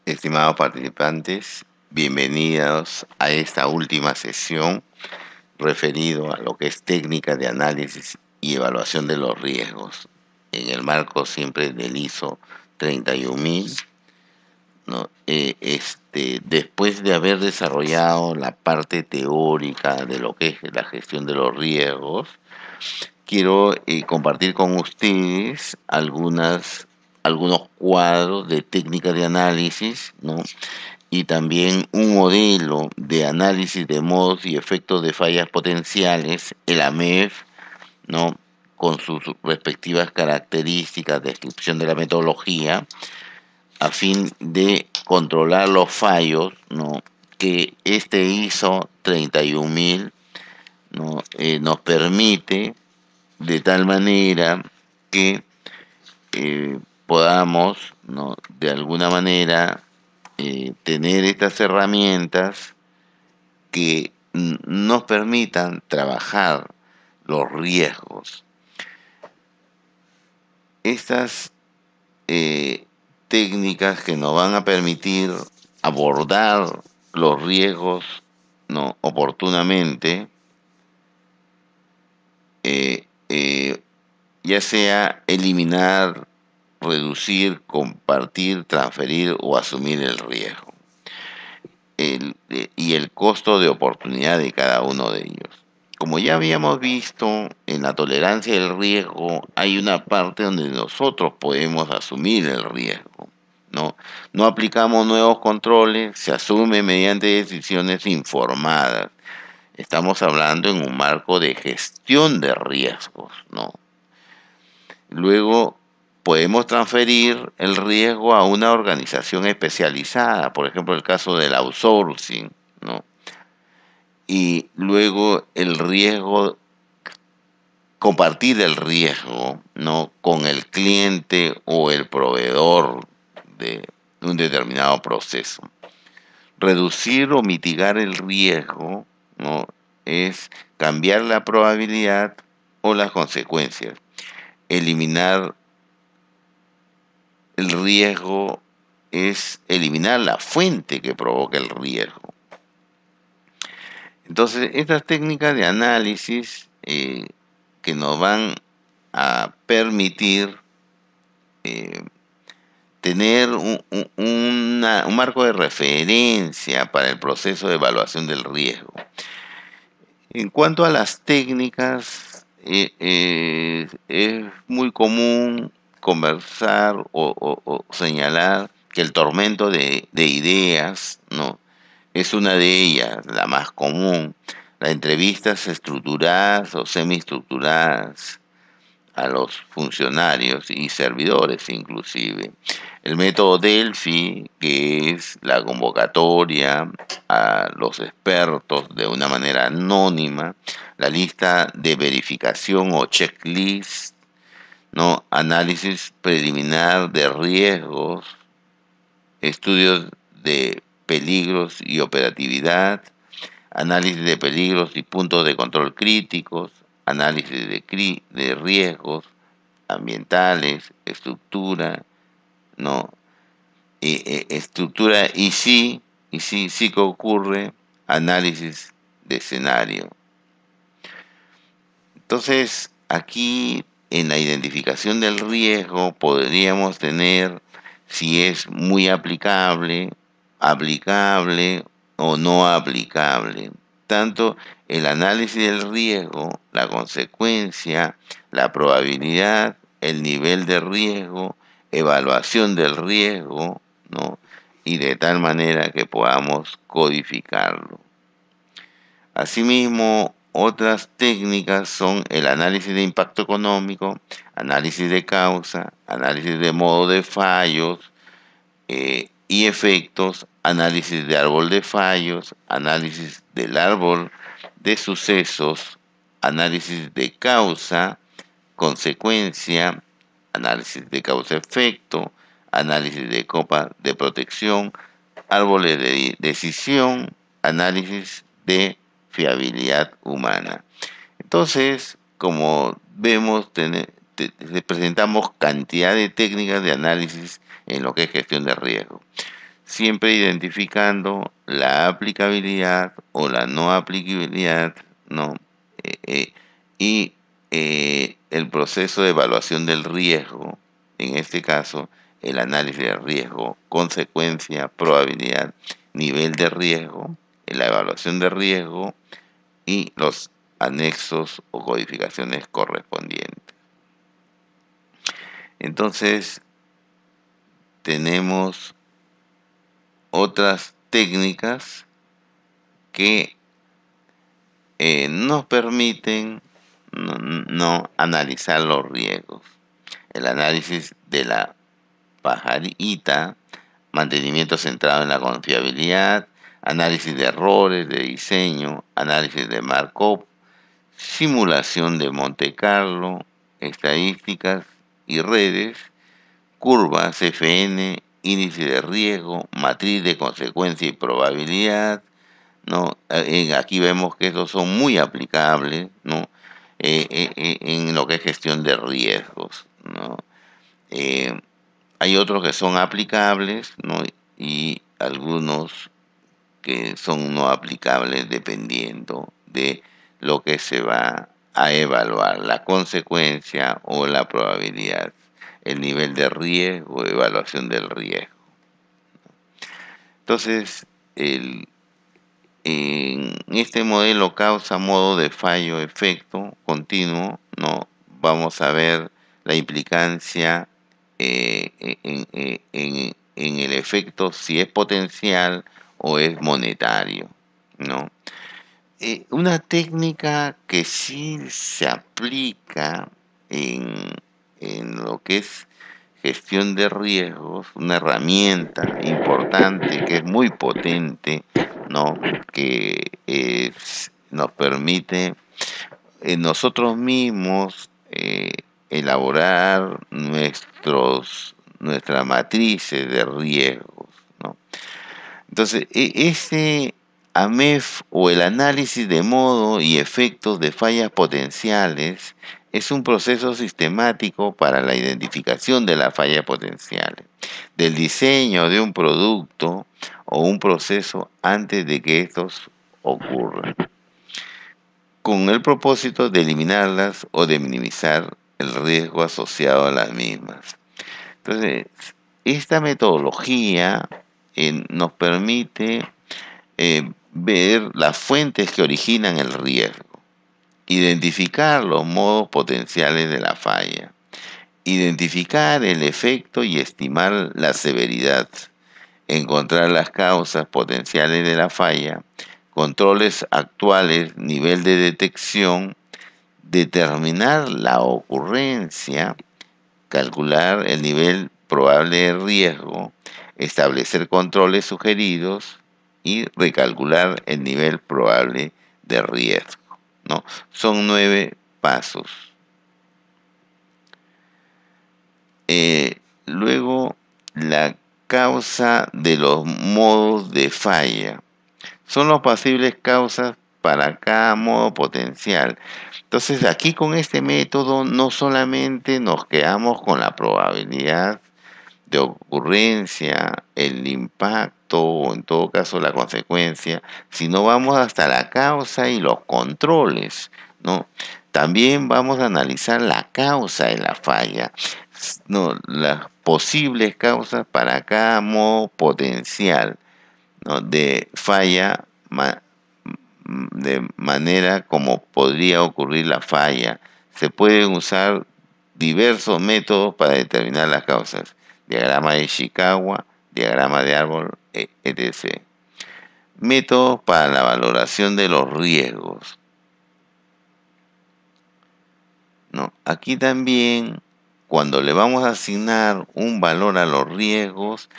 Estimados participantes, bienvenidos a esta última sesión referido a lo que es técnica de análisis y evaluación de los riesgos en el marco siempre del ISO 31000, ¿no? Después de haber desarrollado la parte teórica de lo que es la gestión de los riesgos, quiero compartir con ustedes algunos cuadros de técnicas de análisis, ¿no? Y también un modelo de análisis de modos y efectos de fallas potenciales, el AMEF, ¿no? Con sus respectivas características, descripción de la metodología, a fin de controlar los fallos, ¿no? Que este ISO 31000, ¿no? Nos permite, de tal manera que podamos, ¿no? De alguna manera tener estas herramientas que nos permitan trabajar los riesgos. Estas técnicas que nos van a permitir abordar los riesgos, ¿no? Oportunamente, ya sea eliminar, reducir, compartir, transferir o asumir el riesgo. Y el costo de oportunidad de cada uno de ellos. Como ya habíamos visto, en la tolerancia del riesgo hay una parte donde nosotros podemos asumir el riesgo, ¿no? No aplicamos nuevos controles, se asume mediante decisiones informadas. Estamos hablando en un marco de gestión de riesgos, ¿no? Luego podemos transferir el riesgo a una organización especializada, por ejemplo el caso del outsourcing, ¿no? Y luego el riesgo, compartir el riesgo, ¿no? Con el cliente o el proveedor de un determinado proceso. Reducir o mitigar el riesgo, ¿no? Es cambiar la probabilidad o las consecuencias. Eliminar el riesgo es eliminar la fuente que provoca el riesgo. Entonces, estas técnicas de análisis que nos van a permitir tener un marco de referencia para el proceso de evaluación del riesgo. En cuanto a las técnicas, es muy común conversar o señalar que el tormento de ideas, ¿no? Es una de ellas, la más común. Las entrevistas estructuradas o semiestructuradas a los funcionarios y servidores inclusive. El método Delphi, que es la convocatoria a los expertos de una manera anónima, la lista de verificación o checklist, ¿no? Análisis preliminar de riesgos, estudios de peligros y operatividad, análisis de peligros y puntos de control críticos, análisis de riesgos ambientales, estructura, ¿no? Estructura y sí que ocurre, análisis de escenario. Entonces, aquí en la identificación del riesgo podríamos tener si es muy aplicable o no aplicable. Tanto el análisis del riesgo, la consecuencia, la probabilidad, el nivel de riesgo, evaluación del riesgo, ¿no? Y de tal manera que podamos codificarlo. Asimismo, otras técnicas son el análisis de impacto económico, análisis de causa, análisis de modo de fallos y efectos, análisis de árbol de fallos, análisis del árbol de sucesos, análisis de causa, consecuencia, análisis de causa-efecto, análisis de copa de protección, árboles de decisión, análisis de fiabilidad humana. Entonces, como vemos, presentamos cantidad de técnicas de análisis en lo que es gestión de riesgo. siempre identificando la aplicabilidad o la no aplicabilidad, ¿no? Eh, eh, y el proceso de evaluación del riesgo, en este caso, el análisis de riesgo, consecuencia, probabilidad, nivel de riesgo, la evaluación de riesgo y los anexos o codificaciones correspondientes. Entonces, tenemos otras técnicas que nos permiten no analizar los riesgos. El análisis de la pajarita, mantenimiento centrado en la confiabilidad, análisis de errores de diseño, análisis de Markov, simulación de Monte Carlo, estadísticas y redes, curvas FN, índice de riesgo, matriz de consecuencia y probabilidad, ¿no? Aquí vemos que esos son muy aplicables, ¿no? En lo que es gestión de riesgos, ¿no? Eh, Hay otros que son aplicables, ¿no? Y algunos que son no aplicables dependiendo de lo que se va a evaluar, la consecuencia o la probabilidad, el nivel de riesgo, evaluación del riesgo. Entonces, en este modelo causa modo de fallo efecto continuo, no vamos a ver la implicancia en el efecto si es potencial o es monetario, ¿no? Una técnica que sí se aplica en, en lo que es gestión de riesgos, una herramienta importante que es muy potente, ¿no? Que nos permite nosotros mismos elaborar nuestras matrices de riesgos, ¿no? Entonces, ese AMEF o el análisis de modo y efectos de fallas potenciales es un proceso sistemático para la identificación de las fallas potenciales, del diseño de un producto o un proceso antes de que estos ocurran, con el propósito de eliminarlas o de minimizar el riesgo asociado a las mismas. Entonces, esta metodología nos permite ver las fuentes que originan el riesgo, identificar los modos potenciales de la falla, identificar el efecto y estimar la severidad, encontrar las causas potenciales de la falla, controles actuales, nivel de detección, determinar la ocurrencia, calcular el nivel probable de riesgo, establecer controles sugeridos y recalcular el nivel probable de riesgo, ¿no? Son 9 pasos. Luego, la causa de los modos de falla. Son las posibles causas para cada modo potencial. Entonces, aquí con este método no solamente nos quedamos con la probabilidad de ocurrencia, el impacto o en todo caso la consecuencia, sino vamos hasta la causa y los controles, ¿no? También vamos a analizar la causa de la falla, ¿no? Las posibles causas para cada modo potencial, ¿no? De falla, de manera como podría ocurrir la falla. Se pueden usar diversos métodos para determinar las causas. Diagrama de Ishikawa, diagrama de árbol, etc. Métodos para la valoración de los riesgos, ¿no? Aquí también, cuando le vamos a asignar un valor a los riesgos,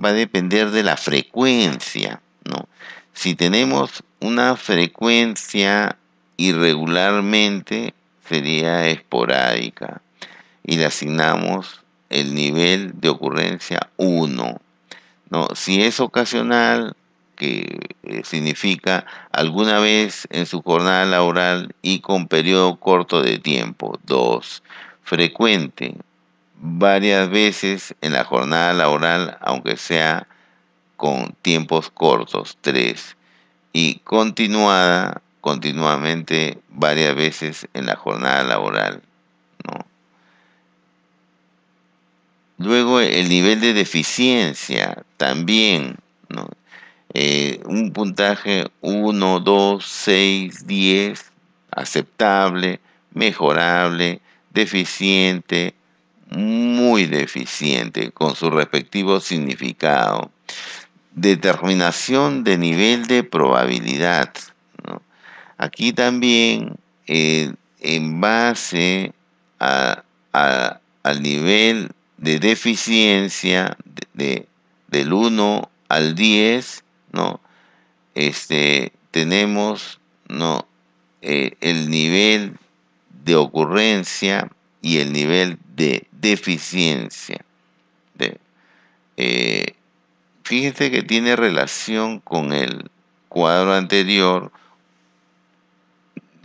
va a depender de la frecuencia, ¿no? Si tenemos una frecuencia irregularmente, sería esporádica y le asignamos el nivel de ocurrencia 1, ¿no? Si es ocasional, que significa alguna vez en su jornada laboral y con periodo corto de tiempo. 2. Frecuente, varias veces en la jornada laboral, aunque sea con tiempos cortos, 3, y continuamente varias veces en la jornada laboral, ¿no? Luego el nivel de deficiencia también, ¿no? Un puntaje 1, 2, 6, 10, aceptable, mejorable, deficiente, muy deficiente, con su respectivo significado. Determinación de nivel de probabilidad, ¿no? Aquí también, en base al nivel de deficiencia del 1 al 10, ¿no? Tenemos, ¿no? El nivel de ocurrencia y el nivel de deficiencia. De, eh, Fíjense que tiene relación con el cuadro anterior,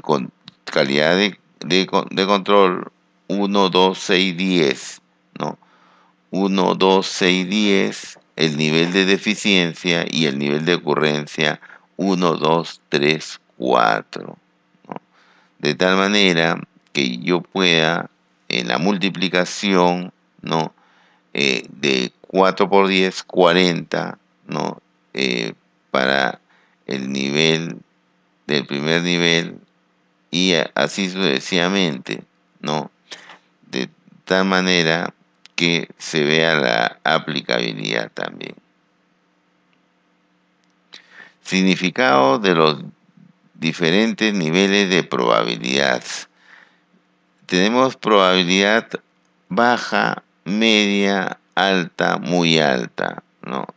con calidad de control 1, 2, 6, 10, ¿no? 1, 2, 6, 10, el nivel de deficiencia y el nivel de ocurrencia 1, 2, 3, 4, ¿no? De tal manera que yo pueda, en la multiplicación, ¿no? De 4 por 10, 40, ¿no? Para el nivel del primer nivel, y así sucesivamente, ¿no? De tal manera que se vea la aplicabilidad también. Significado de los diferentes niveles de probabilidad. Tenemos probabilidad baja, media, alta, muy alta, ¿no?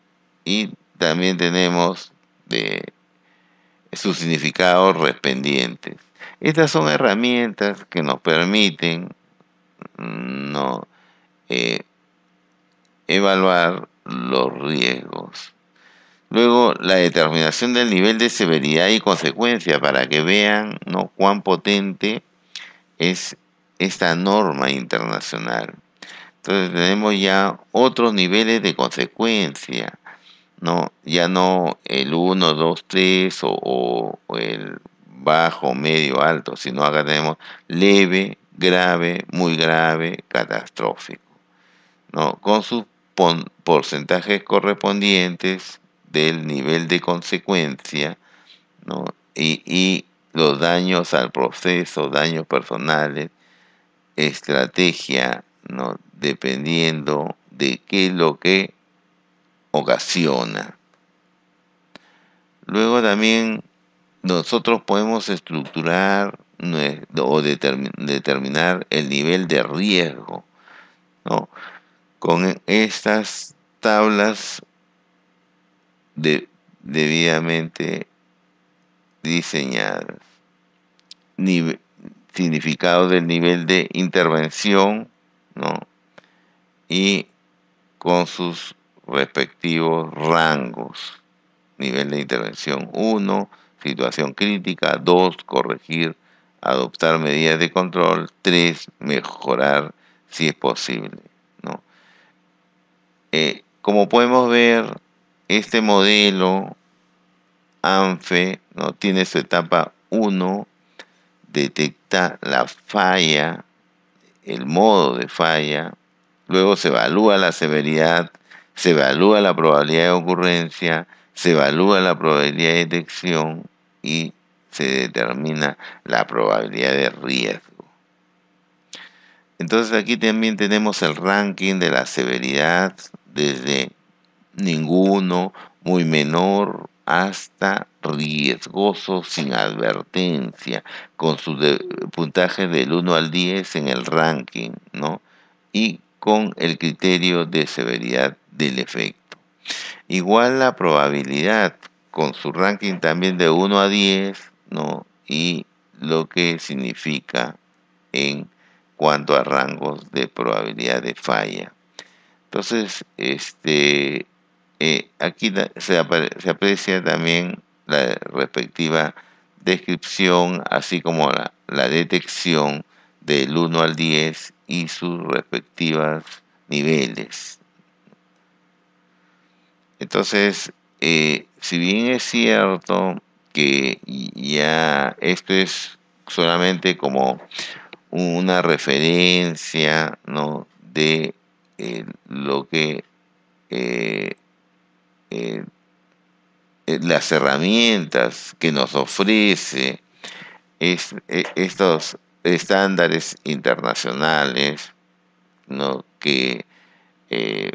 Y también tenemos de sus significados respondientes. Estas son herramientas que nos permiten, no, eh, evaluar los riesgos. Luego, la determinación del nivel de severidad y consecuencia, para que vean, ¿no?, cuán potente es esta norma internacional. Entonces tenemos ya otros niveles de consecuencia, ¿no? Ya no el 1, 2, 3 o el bajo, medio, alto, sino acá tenemos leve, grave, muy grave, catastrófico, ¿no? Con sus porcentajes correspondientes del nivel de consecuencia, ¿no? Y los daños al proceso, daños personales, estrategia, ¿no?, dependiendo de qué es lo que ocasiona. Luego también nosotros podemos estructurar o determinar el nivel de riesgo, ¿no?, con estas tablas debidamente diseñadas. Significado del nivel de intervención, ¿no?, y con sus respectivos rangos. Nivel de intervención 1, situación crítica; 2, corregir, adoptar medidas de control; 3, mejorar si es posible, ¿no? Como podemos ver, este modelo ANFE, ¿no?, tiene su etapa 1, detecta la falla, el modo de falla. Luego se evalúa la severidad, se evalúa la probabilidad de ocurrencia, se evalúa la probabilidad de detección y se determina la probabilidad de riesgo. Entonces aquí también tenemos el ranking de la severidad, desde ninguno, muy menor, hasta riesgoso sin advertencia, con su puntaje del 1 al 10 en el ranking, ¿no? Y con el criterio de severidad del efecto. Igual la probabilidad, con su ranking también de 1 a 10, ¿no? Y lo que significa en cuanto a rangos de probabilidad de falla. Entonces, aquí se aprecia también la respectiva descripción, así como la detección del 1 al 10 y sus respectivos niveles. Entonces, Entonces, si bien es cierto que ya esto es solamente como una referencia, ¿no? de lo que eh, eh, las herramientas que nos ofrece estos estándares internacionales, ¿no? que eh,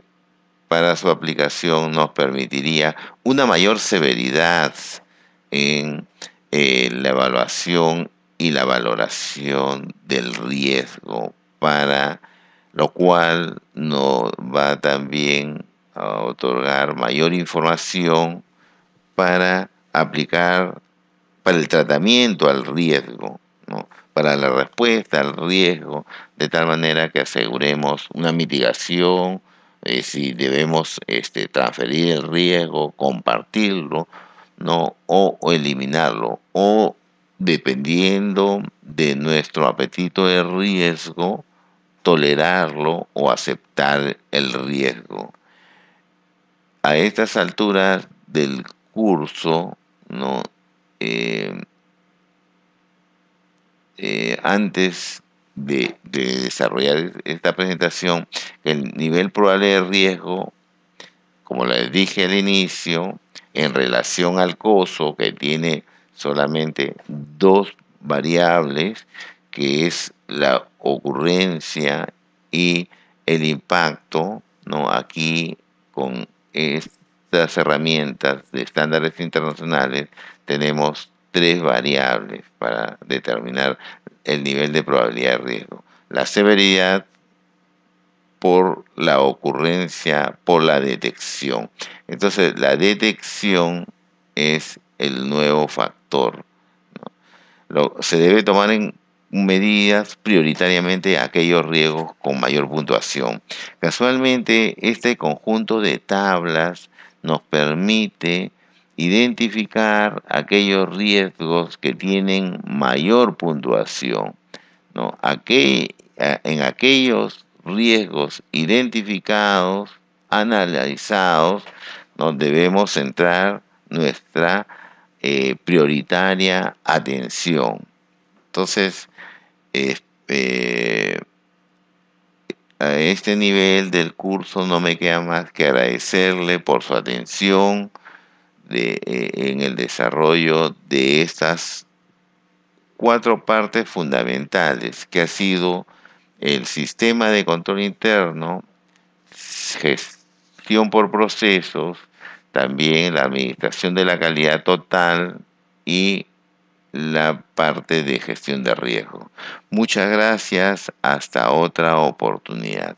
para su aplicación nos permitiría una mayor severidad en la evaluación y la valoración del riesgo, para lo cual nos va también a otorgar mayor información para aplicar, para el tratamiento al riesgo, ¿no? Para la respuesta al riesgo, de tal manera que aseguremos una mitigación, si debemos transferir el riesgo, compartirlo, ¿no? o eliminarlo, o dependiendo de nuestro apetito de riesgo, tolerarlo o aceptar el riesgo. A estas alturas del curso, ¿no? Eh, Antes de desarrollar esta presentación, el nivel probable de riesgo, como les dije al inicio, en relación al costo, que tiene solamente dos variables, que es la ocurrencia y el impacto, ¿no? Aquí, con estas herramientas de estándares internacionales, tenemos tres variables para determinar el nivel de probabilidad de riesgo: la severidad, por la ocurrencia, por la detección. Entonces, la detección es el nuevo factor. Se debe tomar en medidas prioritariamente aquellos riesgos con mayor puntuación. Casualmente, este conjunto de tablas nos permite identificar aquellos riesgos que tienen mayor puntuación, ¿no? En aquellos riesgos identificados, analizados, nos debemos centrar nuestra prioritaria atención. Entonces, eh, a este nivel del curso no me queda más que agradecerle por su atención en el desarrollo de estas cuatro partes fundamentales, que ha sido el sistema de control interno, gestión por procesos, también la administración de la calidad total y la parte de gestión de riesgo. Muchas gracias, hasta otra oportunidad.